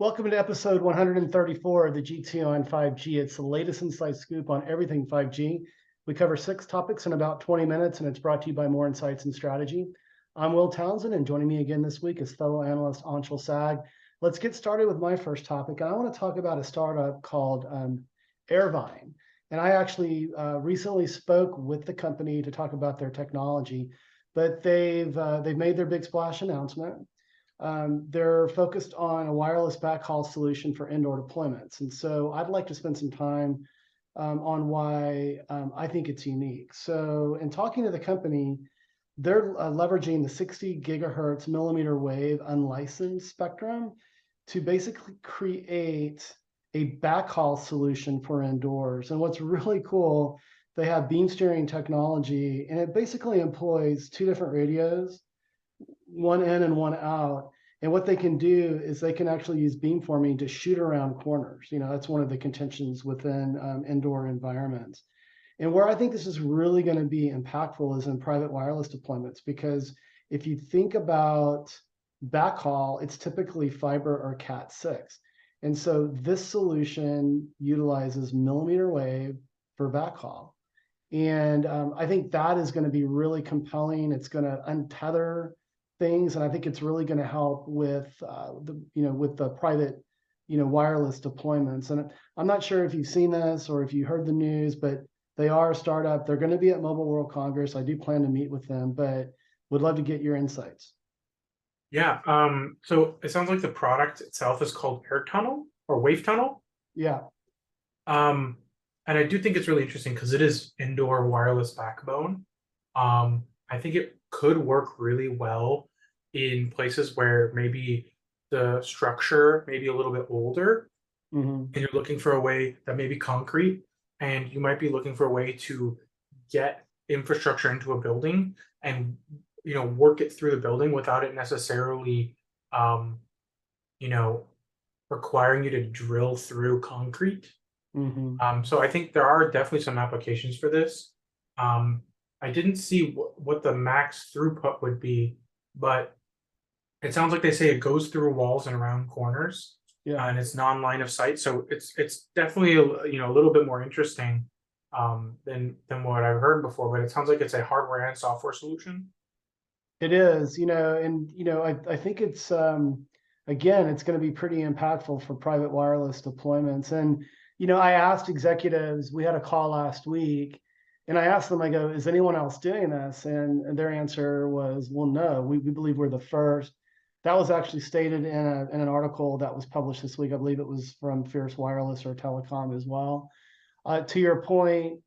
Welcome to episode 134 of the GT on 5G. It's the latest inside scoop on everything 5G. We cover 6 topics in about 20 minutes, and it's brought to you by More Insights and Strategy. I'm Will Townsend, and joining me again this week is fellow analyst Anshel Sag. Let's get started with my first topic. I want to talk about a startup called Airvine. And I actually recently spoke with the company to talk about their technology, but they've made their big splash announcement. They're focused on a wireless backhaul solution for indoor deployments. And so I'd like to spend some time on why I think it's unique. So in talking to the company, they're leveraging the 60 gigahertz millimeter wave unlicensed spectrum to basically create a backhaul solution for indoors. And what's really cool, they have beam steering technology, and it basically employs 2 different radios, one in and one out. And what they can do is they can actually use beamforming to shoot around corners. That's one of the contentions within indoor environments. And where I think this is really going to be impactful is in private wireless deployments, because if you think about backhaul, it's typically fiber or Cat6. And so this solution utilizes millimeter wave for backhaul. And I think that is going to be really compelling. It's going to untether things, and I think it's really going to help with the private wireless deployments. And I'm not sure if you've seen this or if you heard the news, but they are a startup. They're going to be at Mobile World Congress. I do plan to meet with them, but would love to get your insights. Yeah, so it sounds like the product itself is called Air Tunnel or Wave Tunnel. Yeah. And I do think it's really interesting because it is indoor wireless backbone. I think it could work really well in places where maybe the structure may be a little bit older, and you're looking for a way that may be concrete, and you might be looking for a way to get infrastructure into a building and work it through the building without it necessarily requiring you to drill through concrete. So I think there are definitely some applications for this. I didn't see what the max throughput would be, but it sounds like they say it goes through walls and around corners, and it's non-line of sight. So it's definitely a little bit more interesting than what I've heard before. But it sounds like it's a hardware and software solution. It is, I think it's again, it's going to be pretty impactful for private wireless deployments. And I asked executives. We had a call last week. And I asked them, I go, is anyone else doing this? And their answer was, well, no, we believe we're the first. That was actually stated in an article that was published this week. I believe it was from Fierce Wireless or Telecom as well. To your point,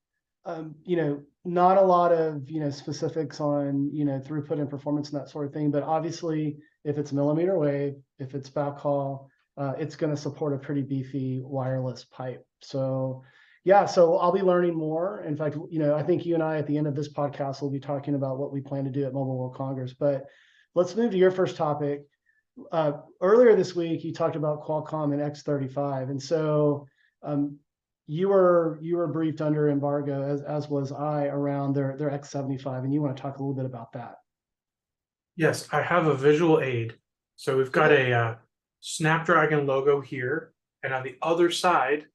not a lot of, specifics on, throughput and performance and that sort of thing. But obviously, if it's millimeter wave, if it's backhaul, it's going to support a pretty beefy wireless pipe. So yeah, so I'll be learning more. In fact, I think you and I at the end of this podcast will be talking about what we plan to do at Mobile World Congress. But let's move to your first topic. Earlier this week, you talked about Qualcomm and X35, and so you were briefed under embargo, as was I, around their X75, and you want to talk a little bit about that. Yes, I have a visual aid. So we've got a Snapdragon logo here, and on the other side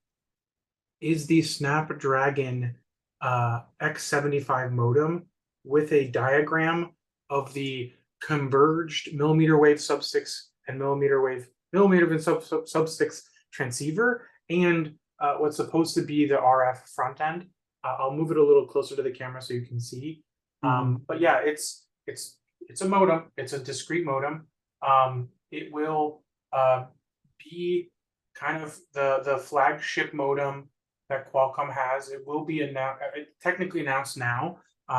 is the Snapdragon X75 modem with a diagram of the converged millimeter wave sub-6 and millimeter wave sub-6 transceiver, and what's supposed to be the RF front end. I'll move it a little closer to the camera so you can see. But yeah, it's a modem. It's a discrete modem. It will be kind of the flagship modem that Qualcomm has. It will be technically announced now,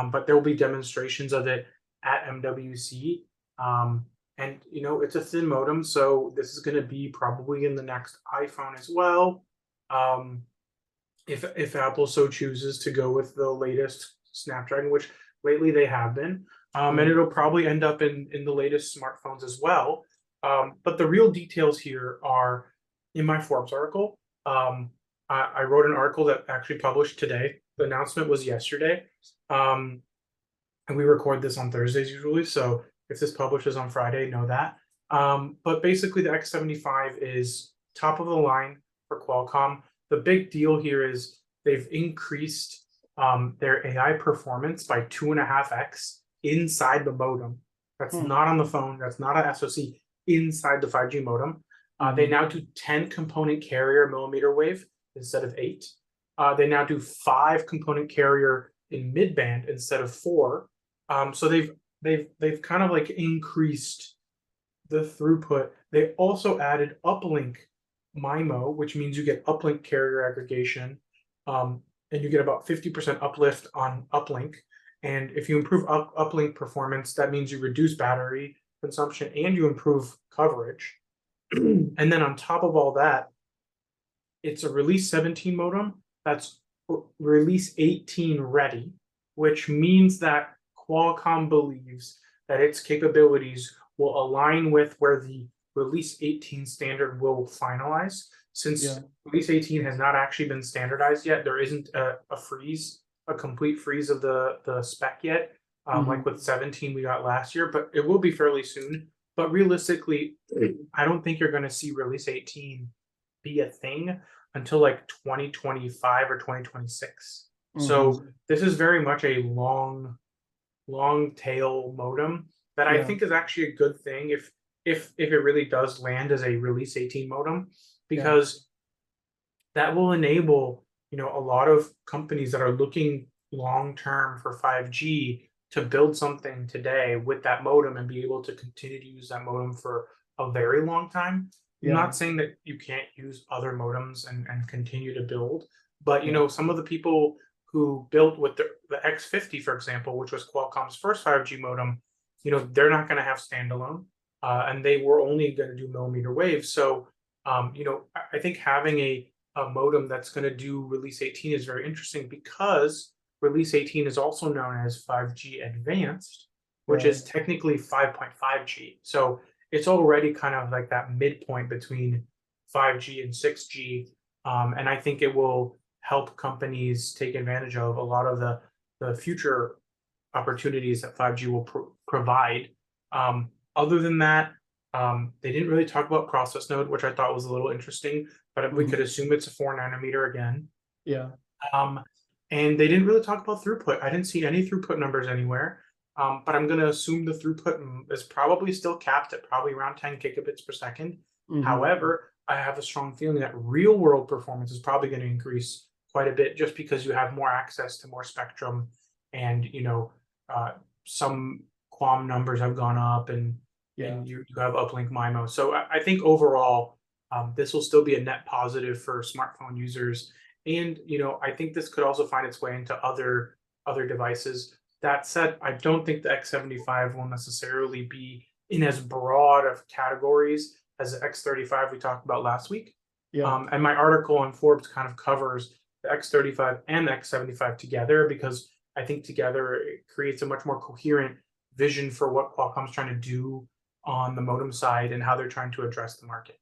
but there will be demonstrations of it at MWC. And it's a thin modem, so this is going to be probably in the next iPhone as well. If Apple so chooses to go with the latest Snapdragon, which lately they have been, and it'll probably end up in the latest smartphones as well. But the real details here are in my Forbes article. I wrote an article that actually published today. The announcement was yesterday. And we record this on Thursdays usually. So if this publishes on Friday, know that. But basically, the X75 is top of the line for Qualcomm. The big deal here is they've increased their AI performance by 2.5x inside the modem. That's not on the phone. That's not an SoC inside the 5G modem. They now do 10 component carrier mmWave instead of 8. They now do 5 component carrier in mid-band instead of 4. So they've kind of like increased the throughput. They also added uplink MIMO, which means you get uplink carrier aggregation, and you get about 50% uplift on uplink. And if you improve uplink performance, that means you reduce battery consumption and you improve coverage. And then on top of all that, it's a release 17 modem that's release 18 ready, which means that Qualcomm believes that its capabilities will align with where the release 18 standard will finalize. Since release 18 has not actually been standardized yet, there isn't a freeze, a complete freeze of the spec yet, like with 17 we got last year, but it will be fairly soon. But realistically, I don't think you're going to see release 18 be a thing until like 2025 or 2026. So this is very much a long tail modem that I think is actually a good thing if it really does land as a release 18 modem, because that will enable, you know, a lot of companies that are looking long term for 5G to build something today with that modem and be able to continue to use that modem for a very long time. I'm not saying that you can't use other modems and continue to build, but you know, some of the people who built with the X50, for example, which was Qualcomm's first 5G modem, you know, they're not going to have standalone, and they were only going to do mmWave. So, you know, I think having a modem that's going to do release 18 is very interesting, because release 18 is also known as 5G advanced, which is technically 5.5G. So it's already kind of like that midpoint between 5G and 6G. And I think it will help companies take advantage of a lot of the future opportunities that 5G will provide. Other than that, they didn't really talk about process node, which I thought was a little interesting, but we could assume it's a 4 nanometer again. And they didn't really talk about throughput. I didn't see any throughput numbers anywhere, but I'm going to assume the throughput is probably still capped at probably around 10 gigabits per second. However, I have a strong feeling that real world performance is probably going to increase quite a bit, just because you have more access to more spectrum, and you know, some QAM numbers have gone up, and you have uplink MIMO. So I think overall, this will still be a net positive for smartphone users. And you know, I think this could also find its way into other devices. That said, I don't think the X75 will necessarily be in as broad of categories as the X35 we talked about last week. And my article on Forbes kind of covers the X35 and the X75 together, because I think together it creates a much more coherent vision for what Qualcomm's trying to do on the modem side and how they're trying to address the market.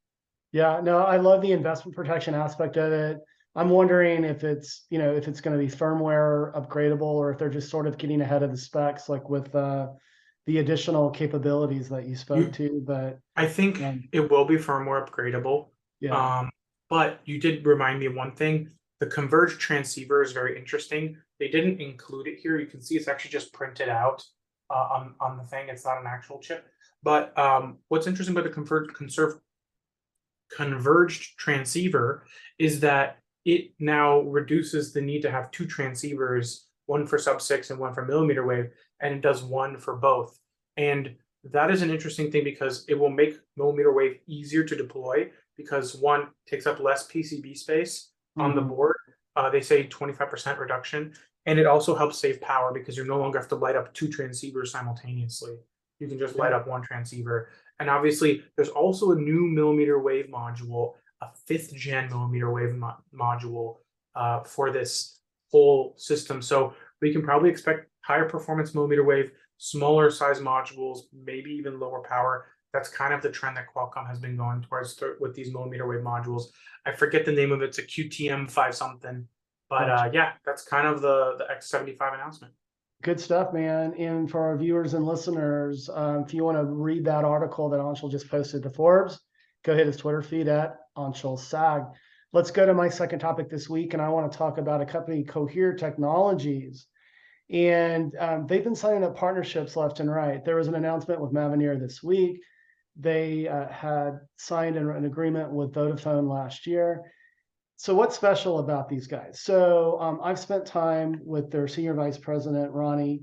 Yeah, no, I love the investment protection aspect of it. I'm wondering if it's, you know, if it's going to be firmware upgradable, or if they're just sort of getting ahead of the specs, like with the additional capabilities that you spoke to. But I think it will be firmware upgradable. But you did remind me of one thing. The converged transceiver is very interesting. They didn't include it here. You can see it's actually just printed out on the thing. It's not an actual chip. But what's interesting about the converged transceiver is that it now reduces the need to have 2 transceivers, one for sub-6 and one for mmWave, and it does one for both. And that is an interesting thing, because it will make mmWave easier to deploy, because one takes up less PCB space on the board. They say 25% reduction, and it also helps save power, because you no longer have to light up 2 transceivers simultaneously. You can just light up one transceiver. And obviously, there's also a new mmWave module, a 5th gen mmWave module for this whole system. So we can probably expect higher performance mmWave, smaller size modules, maybe even lower power. That's kind of the trend that Qualcomm has been going towards with these mmWave modules. I forget the name of it. It's a QTM 5 something. But yeah, that's kind of the X75 announcement. Good stuff, man. And for our viewers and listeners, if you want to read that article that Anshel just posted to Forbes, go hit his Twitter feed at Anshel Sag. Let's go to my second topic this week, and I want to talk about a company, Cohere Technologies. And they've been signing up partnerships left and right. There was an announcement with Mavenir this week. They had signed an agreement with Vodafone last year. So what's special about these guys? So I've spent time with their senior vice president, Ronnie.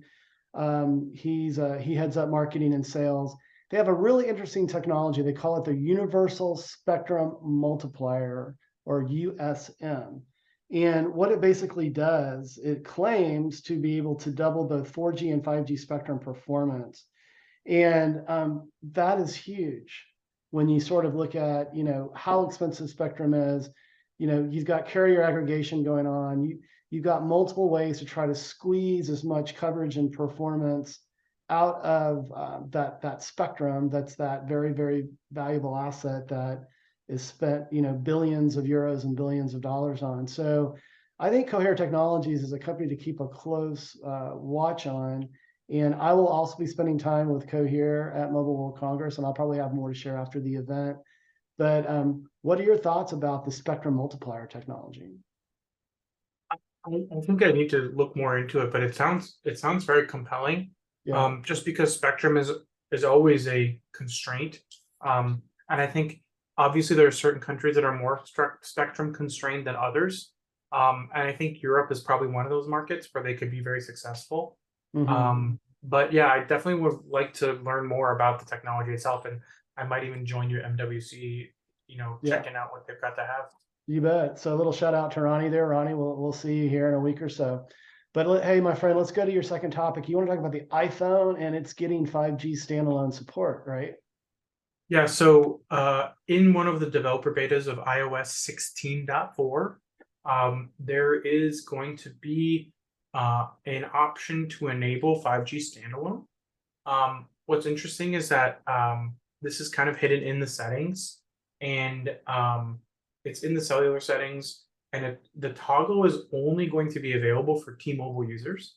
He heads up marketing and sales. They have a really interesting technology. They call it the Universal Spectrum Multiplier, or USM. And what it basically does, it claims to be able to double both 4G and 5G spectrum performance. And that is huge when you sort of look at, how expensive spectrum is. You've got carrier aggregation going on. You've got multiple ways to try to squeeze as much coverage and performance out of that spectrum. That's that very, very valuable asset that is spent, billions of euros and billions of dollars on. So I think Cohere Technologies is a company to keep a close watch on. And I will also be spending time with Cohere at Mobile World Congress, and I'll probably have more to share after the event. But what are your thoughts about the spectrum multiplier technology? I think I need to look more into it, but it sounds very compelling. Yeah. Just because spectrum is always a constraint, and I think obviously there are certain countries that are more spectrum constrained than others, and I think Europe is probably one of those markets where they could be very successful. But yeah, I definitely would like to learn more about the technology itself, and I might even join your MWC, checking out what they've got to have. You bet. So a little shout out to Ronnie there. Ronnie, we'll see you here in a week or so. But hey, my friend, let's go to your second topic. You want to talk about the iPhone, and it's getting 5G standalone support, right? Yeah, so in one of the developer betas of iOS 16.4, there is going to be an option to enable 5G standalone. What's interesting is that this is kind of hidden in the settings, and it's in the cellular settings, and the toggle is only going to be available for T-Mobile users,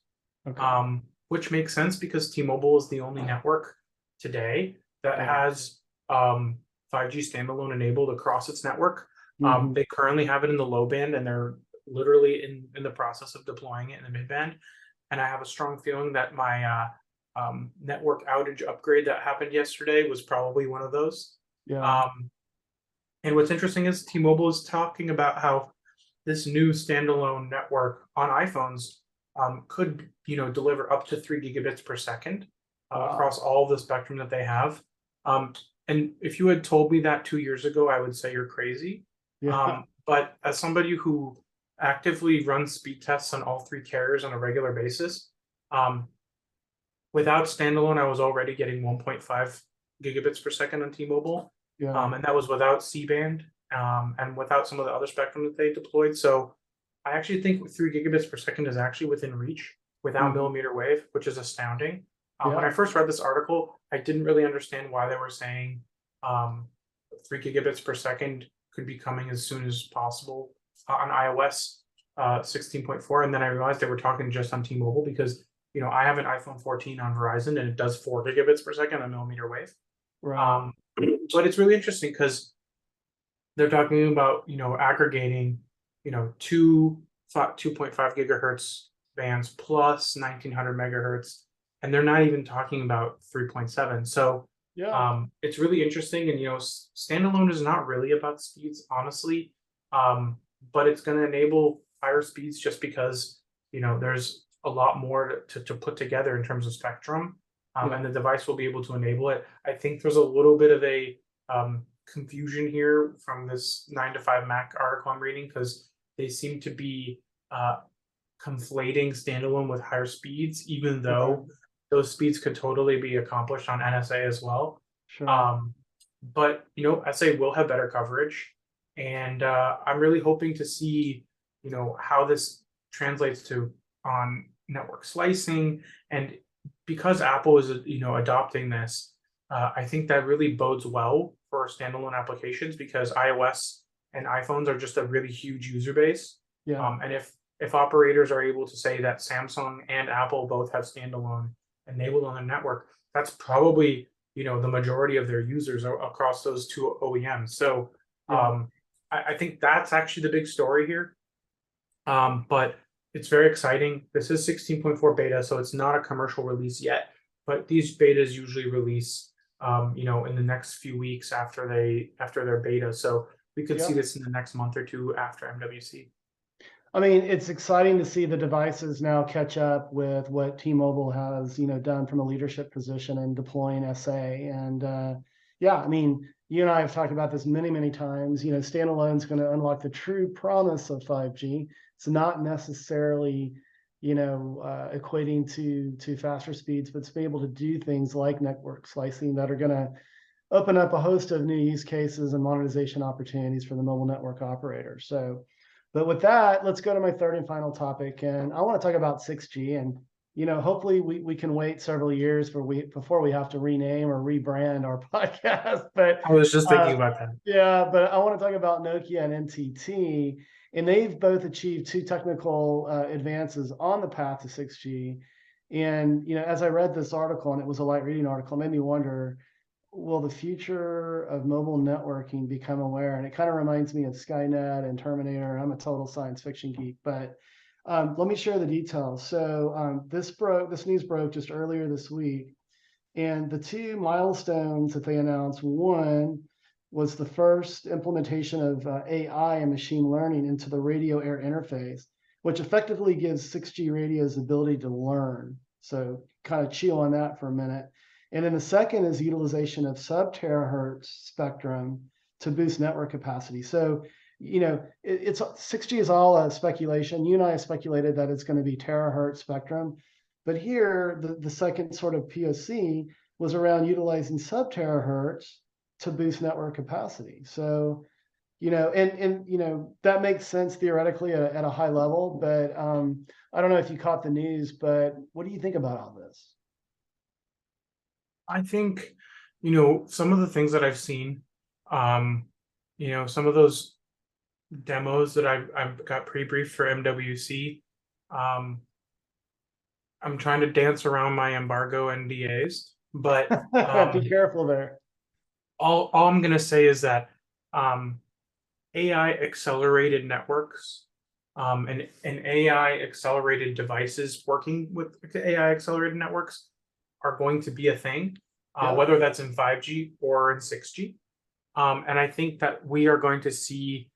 which makes sense because T-Mobile is the only network today that has 5G standalone enabled across its network. They currently have it in the low band, and they're literally in the process of deploying it in the mid-band. And I have a strong feeling that my network outage upgrade that happened yesterday was probably one of those. And what's interesting is T-Mobile is talking about how this new standalone network on iPhones could, deliver up to 3 gigabits per second across all the spectrum that they have. And if you had told me that 2 years ago, I would say you're crazy. But as somebody who actively runs speed tests on all three carriers on a regular basis, without standalone, I was already getting 1.5 gigabits per second on T-Mobile. And that was without C-band and without some of the other spectrum that they deployed. So I actually think 3 gigabits per second is actually within reach without millimeter wave, which is astounding. When I first read this article, I didn't really understand why they were saying 3 gigabits per second could be coming as soon as possible on iOS 16.4. And then I realized they were talking just on T-Mobile because, I have an iPhone 14 on Verizon, and it does 4 gigabits per second on millimeter wave. But it's really interesting because they're talking about, aggregating, 2.5 gigahertz bands plus 1900 megahertz, and they're not even talking about 3.7. So it's really interesting. And, standalone is not really about speeds, honestly, but it's going to enable higher speeds just because, there's a lot more to put together in terms of spectrum. And the device will be able to enable it. I think there's a little bit of a confusion here from this 9 to 5 Mac article I'm reading, because they seem to be conflating standalone with higher speeds, even though those speeds could totally be accomplished on NSA as well. But SA will have better coverage, and I'm really hoping to see how this translates to on network slicing. And because Apple is adopting this, I think that really bodes well for standalone applications, because iOS and iPhones are just a really huge user base. And if if operators are able to say that Samsung and Apple both have standalone enabled on their network, that's probably, the majority of their users are across those two OEMs. So Yeah. I think that's actually the big story here. But it's very exciting. This is 16.4 beta, so it's not a commercial release yet, but these betas usually release, in the next few weeks after their beta. So we could see Yeah. this in the next month or two after MWC. I mean, it's exciting to see the devices now catch up with what T-Mobile has, done from a leadership position in deploying SA. And yeah, I mean, you and I have talked about this many, many times. Standalone is going to unlock the true promise of 5G. It's not necessarily, equating to faster speeds, but it's being able to do things like network slicing that are going to open up a host of new use cases and monetization opportunities for the mobile network operator. So, but with that, let's go to my third and final topic. And I want to talk about 6G. And, hopefully we can wait several years before we have to rename or rebrand our podcast. But I was just thinking about that. yeah, but I want to talk about Nokia and NTT. And they've both achieved two technical advances on the path to 6G. And, as I read this article, and it was a light reading article, it made me wonder, will the future of mobile networking become aware? And it kind of reminds me of Skynet and Terminator. I'm a total science fiction geek, but let me share the details. So this news broke just earlier this week, and the two milestones that they announced, one was the first implementation of AI and machine learning into the radio air interface, which effectively gives 6G radios the ability to learn. So kind of chew on that for a minute. And then the second is utilization of sub-terahertz spectrum to boost network capacity. So, it's 6G is all speculation. You and I have speculated that it's going to be terahertz spectrum, but here the second sort of POC was around utilizing sub-terahertz to boost network capacity. So, and that makes sense theoretically at a high level, but I don't know if you caught the news, but what do you think about all this? I think, some of the things that I've seen, some of those demos that I've got pre-briefed for MWC, I'm trying to dance around my embargo NDAs, but Be careful there. all I'm gonna say is that AI accelerated networks and AI accelerated devices working with AI accelerated networks are going to be a thing, whether that's in 5G or in 6G. And I think that we are going to see,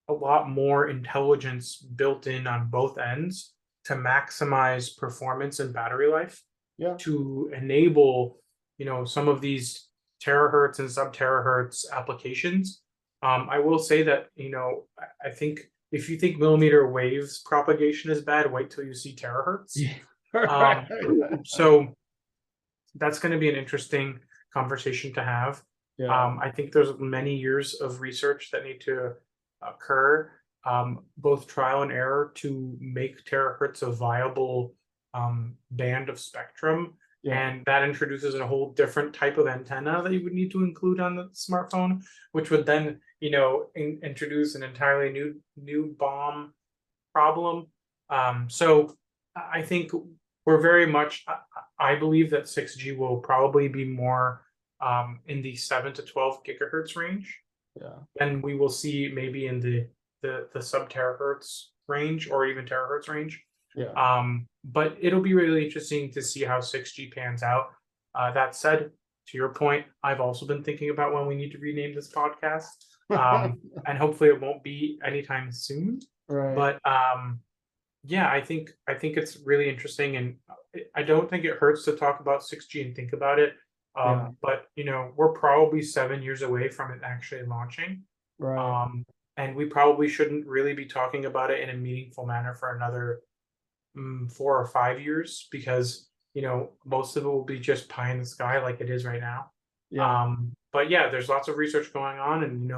a lot more intelligence built in on both ends to maximize performance and battery life, to enable, some of these terahertz and sub-terahertz applications. I will say that, I think if you think millimeter waves propagation is bad, wait till you see terahertz. So that's going to be an interesting conversation to have. I think there's many years of research that need to occur, both trial and error, to make terahertz a viable band of spectrum. And that introduces a whole different type of antenna that you would need to include on the smartphone, which would then, introduce an entirely new BOM problem. So I think we're very much, I believe that 6G will probably be more in the 7 to 12 gigahertz range. And we will see maybe in the sub terahertz range or even terahertz range. But it'll be really interesting to see how 6G pans out. That said, to your point, I've also been thinking about when we need to rename this podcast. And hopefully it won't be anytime soon. But yeah, I think it's really interesting, and I don't think it hurts to talk about 6G and think about it. But we're probably 7 years away from it actually launching. And we probably shouldn't really be talking about it in a meaningful manner for another 4 or 5 years, because most of it will be just pie in the sky like it is right now. But yeah, there's lots of research going on, and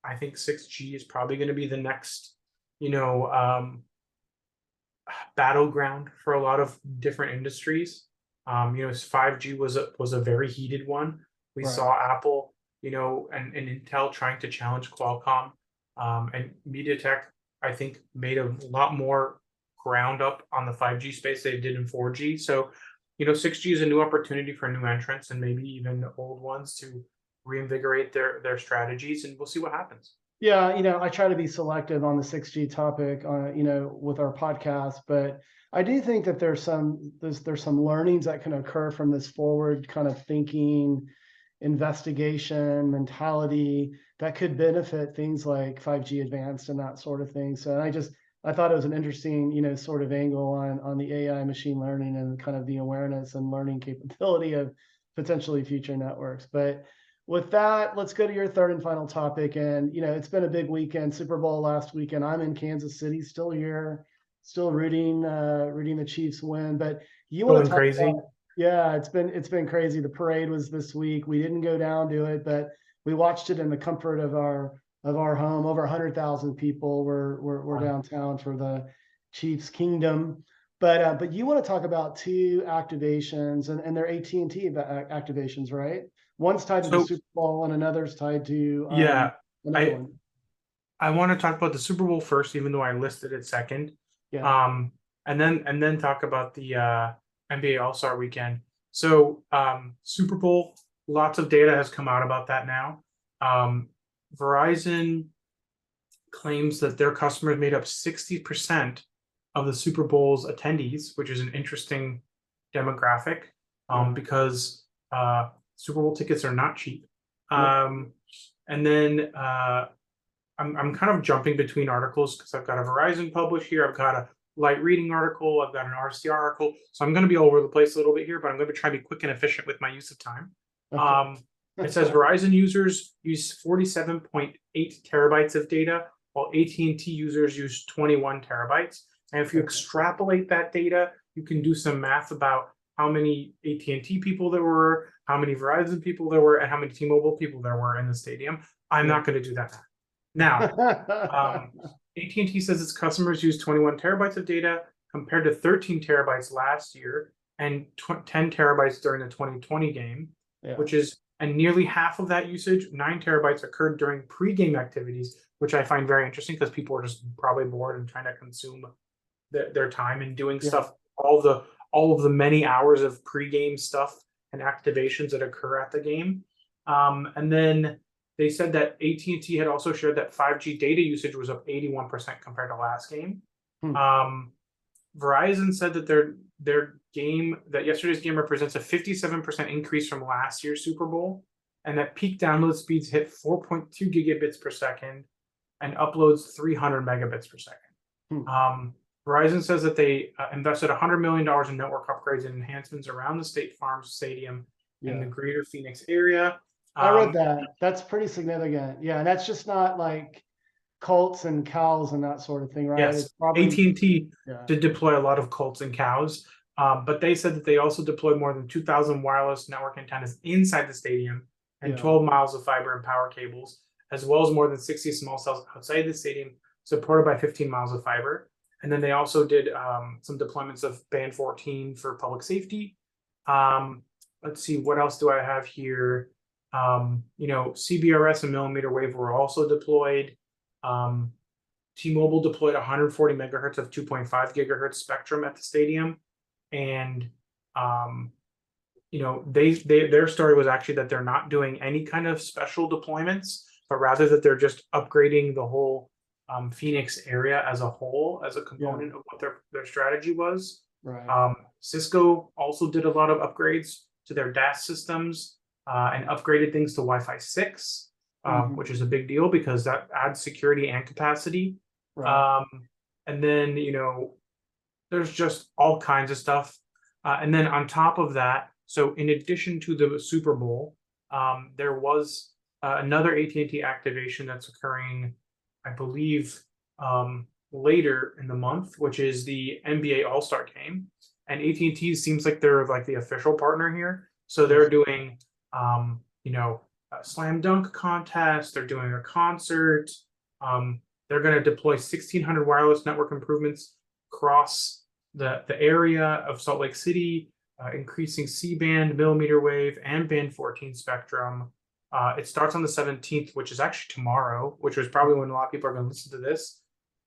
I think 6G is probably going to be the next battleground for a lot of different industries. 5G was a very heated one. We saw Apple, and Intel trying to challenge Qualcomm, and MediaTek I think, made a lot more ground up on the 5G space they did in 4G. So, 6G is a new opportunity for new entrants and maybe even old ones to reinvigorate their strategies, and we'll see what happens. Yeah, I try to be selective on the 6G topic, with our podcast, but I do think that there's some learnings that can occur from this forward kind of thinking, investigation mentality that could benefit things like 5G advanced and that sort of thing. So I thought it was an interesting, sort of angle on the AI machine learning and kind of the awareness and learning capability of potentially future networks. But with that, let's go to your third and final topic. And, it's been a big weekend, Super Bowl last weekend. I'm in Kansas City, still here, still rooting the Chiefs win. But you want to talk crazy? about, yeah, it's been crazy. The parade was this week. We didn't go down to it, but we watched it in the comfort of our home. Over 100,000 people were downtown for the Chiefs Kingdom. But you want to talk about two activations and they're AT&T activations, right? One's tied to the Super Bowl and another's tied to another one. I want to talk about the Super Bowl first, even though I listed it second. Yeah. And then talk about the NBA All-Star Weekend. So Super Bowl, lots of data has come out about that now. Verizon claims that their customers made up 60% of the Super Bowl's attendees, which is an interesting demographic, because Super Bowl tickets are not cheap. And then I'm kind of jumping between articles because I've got a Verizon publish here, I've got a light reading article, I've got an RCR article. So I'm going to be all over the place a little bit here, but I'm going to try to be quick and efficient with my use of time. Okay. It says Verizon users use 47.8 terabytes of data, while AT&T users use 21 terabytes. And if you extrapolate that data, you can do some math about how many AT&T people there were, how many Verizon people there were, and how many T-Mobile people there were in the stadium. I'm not going to do that now. AT&T says its customers use 21 terabytes of data compared to 13 terabytes last year and 10 terabytes during the 2020 game, which is, and nearly half of that usage, 9 terabytes, occurred during pre-game activities, which I find very interesting because people are just probably bored and trying to consume their time and doing stuff, all of the many hours of pre-game stuff and activations that occur at the game. And then they said that AT&T had also shared that 5G data usage was up 81% compared to last game. Verizon said that that yesterday's game represents a 57% increase from last year's Super Bowl, and that peak download speeds hit 4.2 gigabits per second and uploads 300 megabits per second. Verizon says that they invested $100 million in network upgrades and enhancements around the State Farm Stadium in the greater Phoenix area. I read that. That's pretty significant. Yeah, and that's just not like Colts and cows and that sort of thing, right? Yes, it's probably, AT&T did deploy a lot of Colts and cows, but they said that they also deployed more than 2,000 wireless network antennas inside the stadium and 12 miles of fiber and power cables, as well as more than 60 small cells outside the stadium, supported by 15 miles of fiber. And then they also did some deployments of band 14 for public safety. Let's see, what else do I have here? CBRS and mmWave were also deployed. T-Mobile deployed 140 megahertz of 2.5 gigahertz spectrum at the stadium, and their story was actually that they're not doing any kind of special deployments, but rather that they're just upgrading the whole Phoenix area as a whole as a component of what their strategy was. Right. Cisco also did a lot of upgrades to their DAS systems and upgraded things to Wi-Fi 6, which is a big deal because that adds security and capacity. Right. And then, there's just all kinds of stuff. And then on top of that, so in addition to the Super Bowl, there was another AT&T activation that's occurring, I believe, later in the month, which is the NBA All-Star Game. And AT&T seems like they're like the official partner here. So they're doing, a slam dunk contest. They're doing a concert. They're going to deploy 1,600 wireless network improvements across the area of Salt Lake City, increasing C-band, mmWave, and band 14 spectrum. It starts on the 17th, which is actually tomorrow, which is probably when a lot of people are going to listen to this.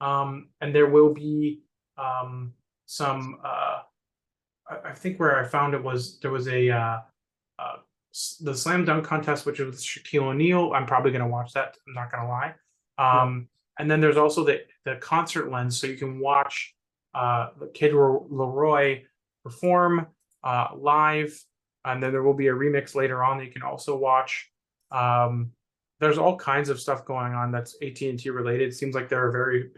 And there will be some. I think where I found it was there was the slam dunk contest, which was Shaquille O'Neal. I'm probably going to watch that. I'm not going to lie. And then there's also the concert lens, so you can watch the Kid Leroy perform live, and then there will be a remix later on that you can also watch. There's all kinds of stuff going on that's AT&T related. It seems like they're a very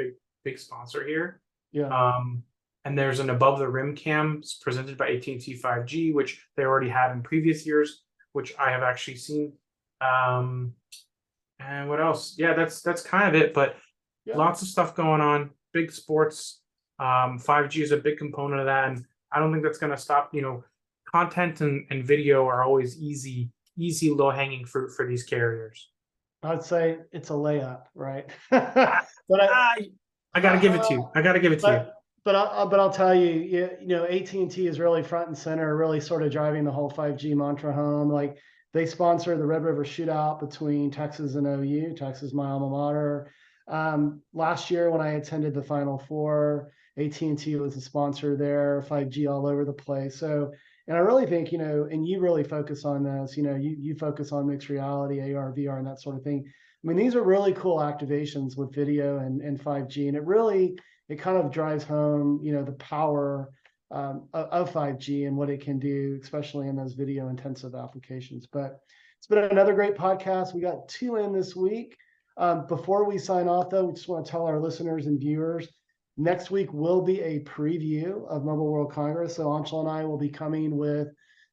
big sponsor here. And there's an above the rim cam presented by AT&T 5G, which they already had in previous years, which I have actually seen. And what else? Yeah, that's kind of it. But lots of stuff going on. Big sports. 5G is a big component of that, and I don't think that's going to stop. Content and video are always easy low hanging fruit for these carriers. I'd say it's a layup, right? But I gotta give it to you. But I'll tell you, AT&T is really front and center, really sort of driving the whole 5G mantra home. Like, they sponsor the Red River Shootout between Texas and OU, Texas, my alma mater. Last year when I attended the Final Four, AT&T was a sponsor there, 5G all over the place. So, and I really think, and you really focus on this, you focus on mixed reality, AR, VR, and that sort of thing. I mean, these are really cool activations with video and 5G, and it kind of drives home, the power of 5G and what it can do, especially in those video intensive applications. But it's been another great podcast. We got 2 in this week. Before we sign off, though, we just want to tell our listeners and viewers, next week will be a preview of Mobile World Congress. So Anshel and I will be coming with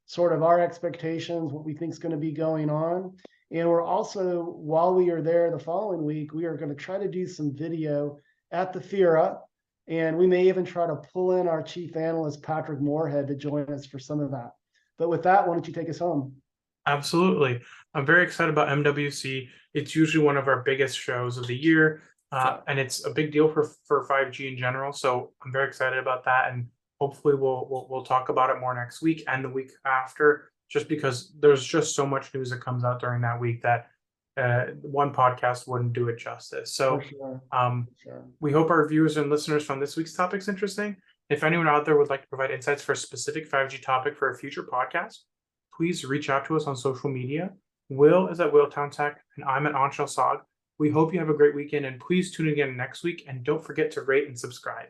sort of our expectations, what we think is going to be going on. And we're also, while we are there the following week, we are going to try to do some video at the FIRA, and we may even try to pull in our chief analyst, Patrick Moorhead, to join us for some of that. But with that, why don't you take us home? Absolutely. I'm very excited about MWC. It's usually one of our biggest shows of the year, and it's a big deal for 5G in general. So I'm very excited about that, and hopefully we'll talk about it more next week and the week after, just because there's just so much news that comes out during that week that one podcast wouldn't do it justice. So we hope our viewers and listeners found this week's topics interesting. If anyone out there would like to provide insights for a specific 5G topic for a future podcast, please reach out to us on social media. Will is at Will Town Tech, and I'm at Anshel Sog. We hope you have a great weekend, and please tune in again next week, and don't forget to rate and subscribe.